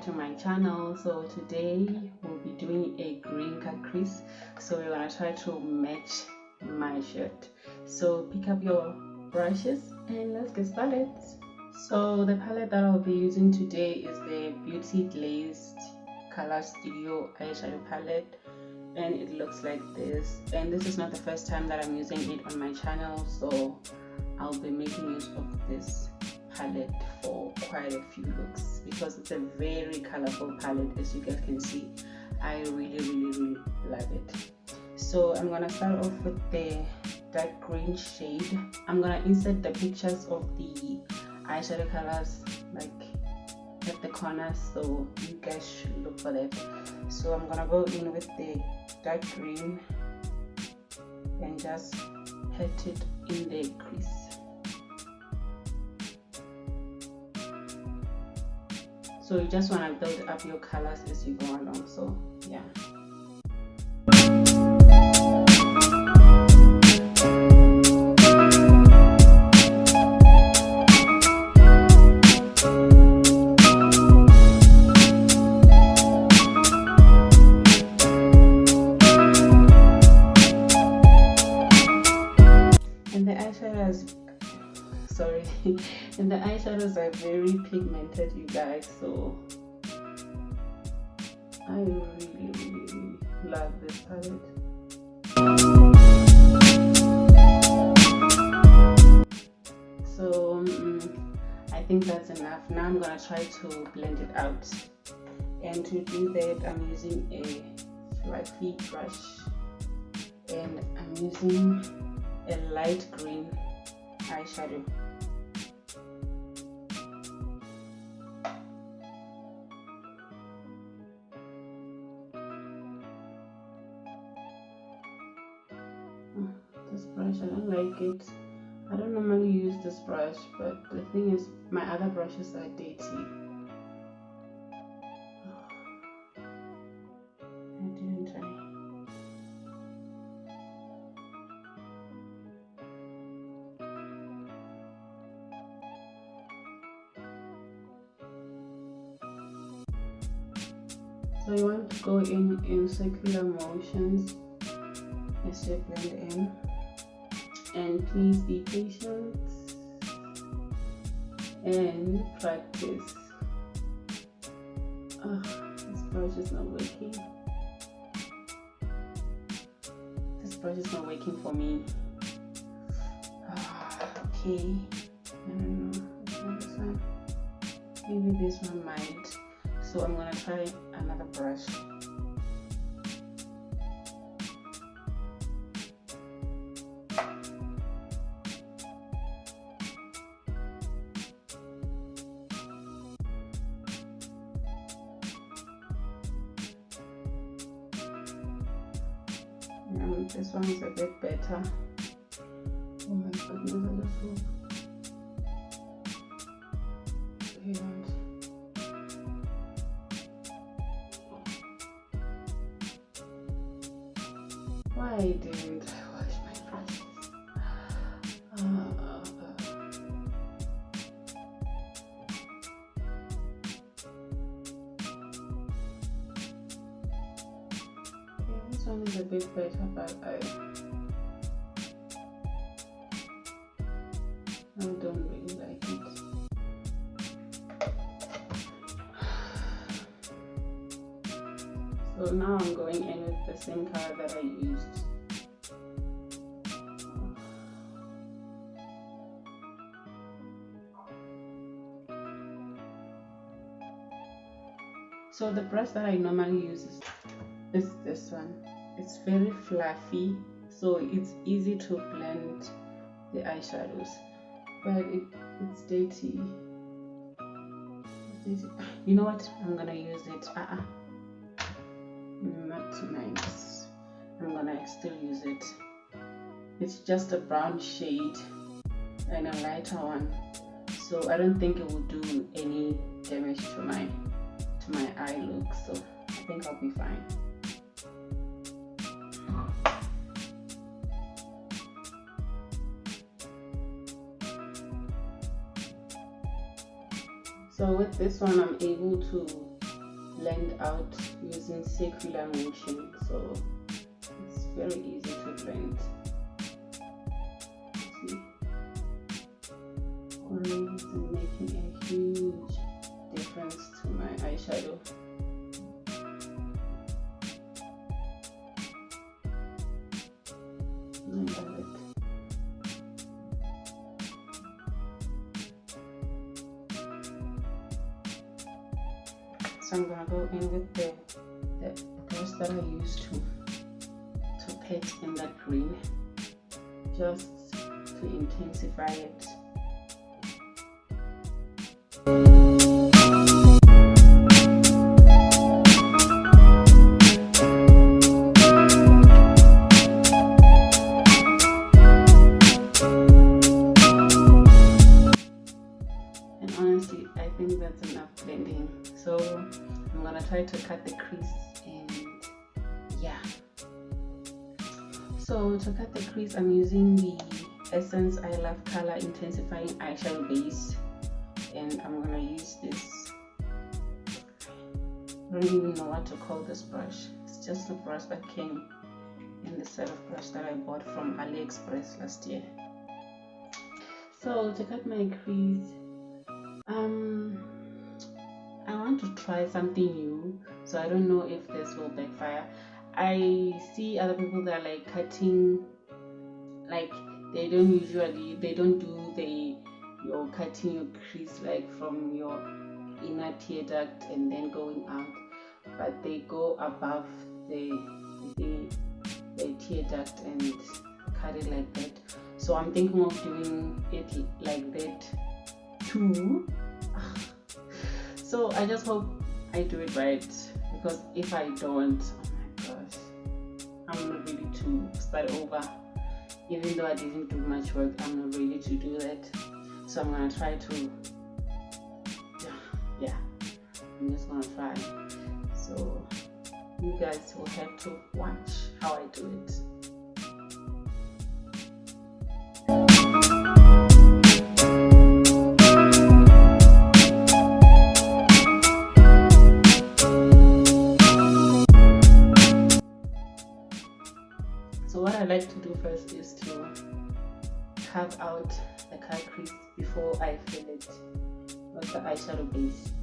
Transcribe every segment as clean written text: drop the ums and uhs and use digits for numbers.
to my channel. So today we'll be doing a green crease, so we're gonna try to match my shirt. So pick up your brushes and let's get started. So the palette that I'll be using today is the Beauty Glazed Color Studio eyeshadow palette, and it looks like this. And this is not the first time that I'm using it on my channel, so I'll be making use of this palette for quite a few looks because it's a very colorful palette. As you guys can see, I really love it. So I'm gonna start off with the dark green shade. I'm gonna insert the pictures of the eyeshadow colors like at the corners, so you guys should look for that. So I'm gonna go in with the dark green and just hit it in the crease. So you just want to build up your colors as you go along. So yeah. And the eyeshadows are very pigmented, you guys, so I really love this palette. So I think that's enough. Now I'm gonna try to blend it out, and to do that I'm using a fluffy brush and I'm using a light green eyeshadow. This brush, I don't like it. I don't normally use this brush, but the thing is my other brushes are dirty. I didn't try. So you want to go in circular motions as you blend in, and please be patient and practice. This brush is not working. This brush is not working for me. Okay, I don't know. It's not this one. Maybe this one might. So I'm gonna try another brush. This one is a bit better. Oh my goodness, I just hope. Why didn't I wash my brushes? This one is a bit better, but I don't really like it. So now I'm going in with the same color that I used. So the brush that I normally use is this one. It's very fluffy, so it's easy to blend the eyeshadows, but it's dirty. You know what? I'm gonna use it. Not tonight. I'm gonna still use it. It's just a brown shade and a lighter one, so I don't think it will do any damage to my eye look. So I think I'll be fine. So with this one, I'm able to blend out using circular motion, so it's very easy to blend. See, already it's making a huge difference to my eyeshadow. I love it. So I'm gonna go in with the brush that I used to paint in that green, just to intensify it. And honestly, I think that's enough blending. So I'm gonna try to cut the crease, and yeah. So to cut the crease, I'm using the Essence I Love Color Intensifying Eyeshadow Base, and I'm gonna use this. I don't even know what to call this brush. It's just a brush that came in the set of brush that I bought from AliExpress last year. So to cut my crease, I want to try something new, so I don't know if this will backfire. I see other people that are like cutting, like they don't do you're cutting your crease like from your inner tear duct and then going out, but they go above the tear duct and cut it like that. So I'm thinking of doing it like that too. So I just hope I do it right, because if I don't, oh my gosh, I'm not ready to start over. Even though I didn't do much work, I'm not ready to do that. So I'm gonna try to, yeah, I'm just gonna try. So you guys will have to watch how I do it. So what I like to do first is to carve out the cut crease before I fill it with the eyeshadow base.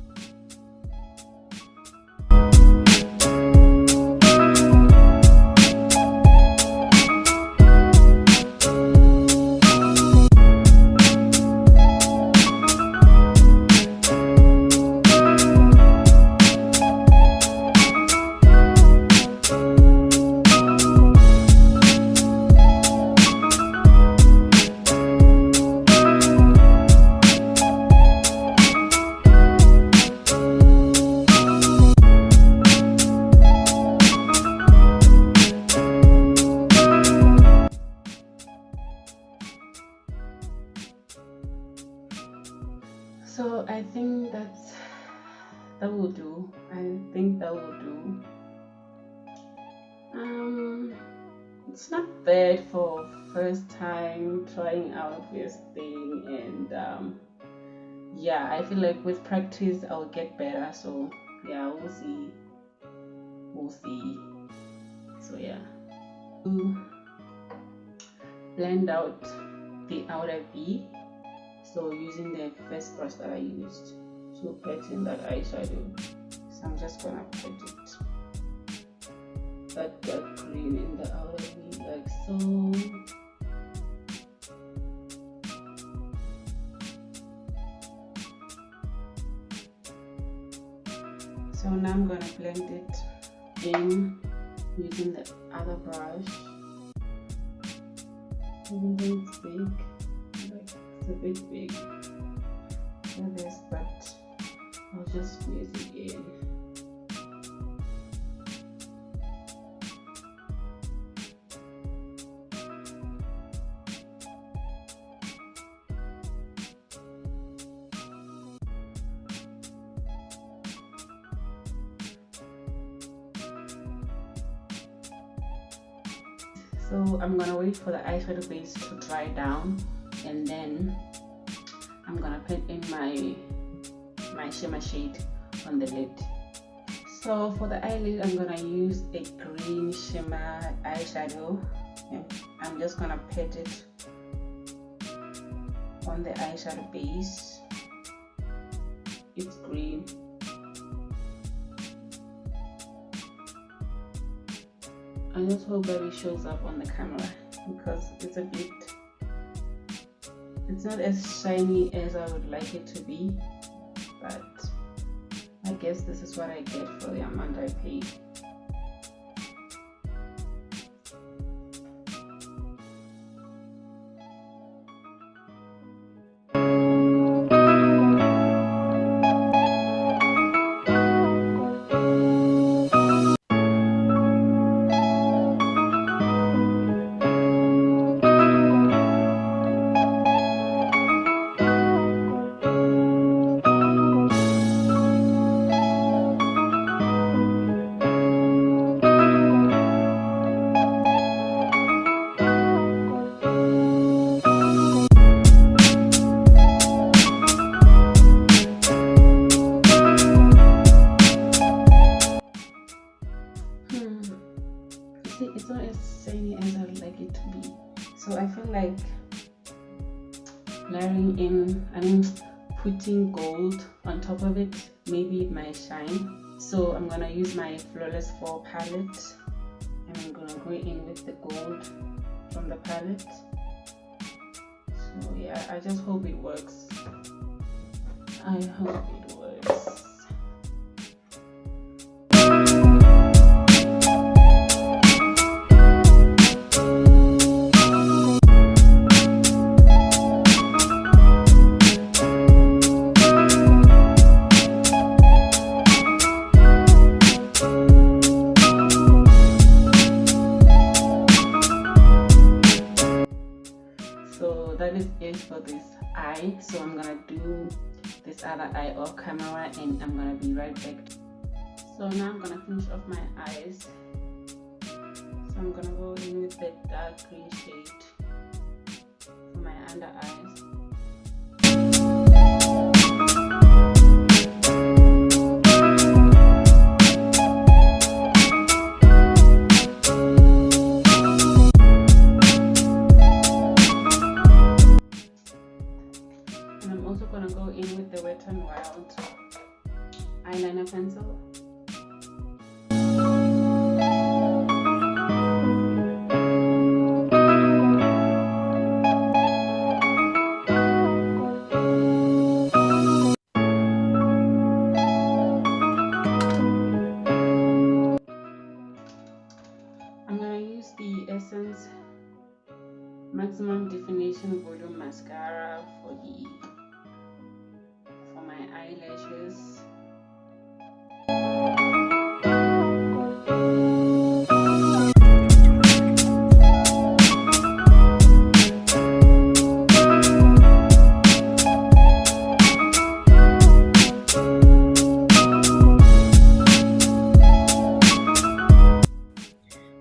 So I think that will do. I think that will do. It's not bad for first time trying out this thing, and yeah, I feel like with practice I'll get better. So yeah, we'll see. So yeah, blend out the outer V. So using the first brush that I used to put in that eyeshadow, so I'm just gonna put it, that dark green in the outer V, like so. So now I'm gonna blend it in using the other brush. Even though it's big, like it's a bit big for this, but I'll just squeeze it in. So I'm gonna wait for the eyeshadow base to dry down, and then I'm gonna put in my shimmer shade on the lid. So for the eyelid, I'm gonna use a green shimmer eyeshadow. I'm just gonna pat it on the eyeshadow base. It's green. I just hope that it shows up on the camera because it's not as shiny as I would like it to be, but I guess this is what I get for the amount I paid. See, it's not as shiny as I would like it to be, so I feel like layering in, putting gold on top of it, maybe it might shine. So I'm gonna use my Flawless 4 palette and I'm gonna go in with the gold from the palette. So yeah, I just hope it works. I hope it works. So that is it for this eye. So I'm gonna do this other eye off camera and I'm gonna be right back. So now I'm gonna finish off my eyes. So I'm gonna go in with the dark green shade for my under eyes. Gonna go in with the Wet n Wild eyeliner pencil. I'm gonna use the Essence Maximum Definition Volume Mascara for my eyelashes.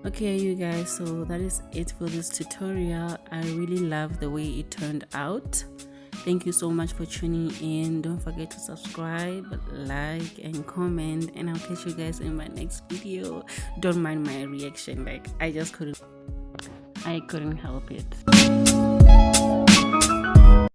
Okay you guys, so that is it for this tutorial. I really love the way it turned out. Thank you so much for tuning in. Don't forget to subscribe, like and comment, and I'll catch you guys in my next video. Don't mind my reaction, like I couldn't help it.